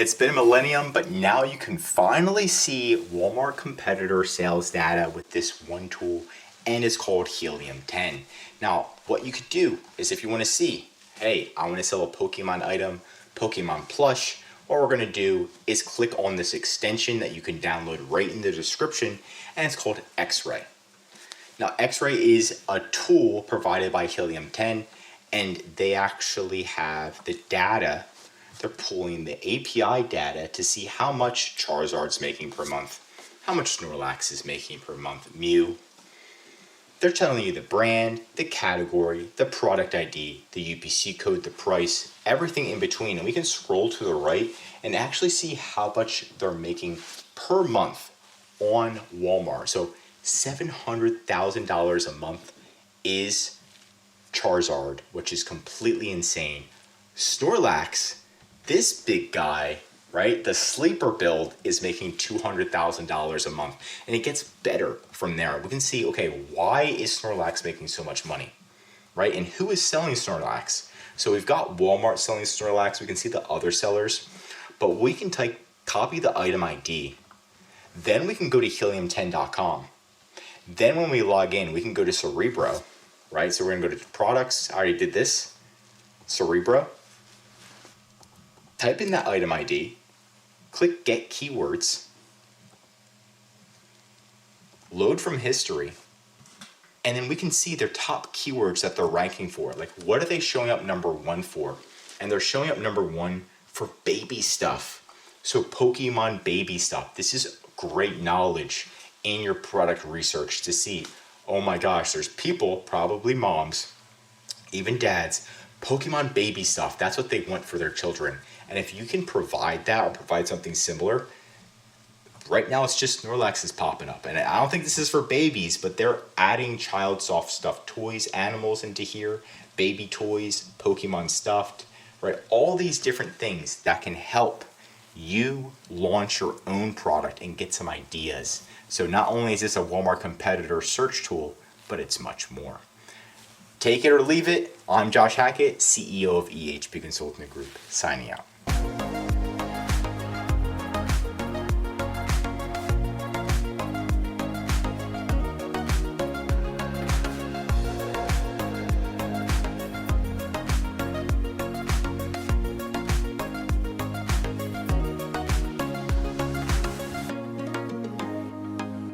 It's been a millennium, but now you can finally see Walmart competitor sales data with this one tool, and it's called Helium 10. Now, what you could do is if you want to see, hey, I want to sell a Pokemon item, Pokemon plush, what we're going to do is click on this extension that you can download right in the description, and it's called Xray. Now, Xray is a tool provided by Helium 10, and they actually have the data. They're pulling the API data to see how much Charizard's making per month, how much Snorlax is making per month, Mew. They're telling you the brand, the category, the product ID, the UPC code, the price, everything in between. And we can scroll to the right and actually see how much they're making per month on Walmart. So $700,000 a month is Charizard, which is completely insane. Snorlax, this big guy, right? The sleeper build is making $200,000 a month, and it gets better from there. We can see, okay, why is Snorlax making so much money, right? And who is selling Snorlax? So we've got Walmart selling Snorlax. We can see the other sellers, but we can copy the item ID. Then we can go to helium10.com. Then when we log in, we can go to Cerebro, right? So we're gonna go to products. I already did this, Cerebro. Type in that item ID, click Get Keywords, load from history, and then we can see their top keywords that they're ranking for. Like, what are they showing up number one for? And they're showing up number one for baby stuff. So Pokemon baby stuff. This is great knowledge in your product research to see, oh my gosh, there's people, probably moms, even dads, Pokemon baby stuff. That's what they want for their children. And if you can provide that or provide something similar, right now it's just Snorlax is popping up. And I don't think this is for babies, but they're adding child soft stuffed toys, animals into here, baby toys, Pokemon stuffed, right? All these different things that can help you launch your own product and get some ideas. So not only is this a Walmart competitor search tool, but it's much more. Take it or leave it. I'm Josh Hackett, CEO of EHP Consulting Group, signing out.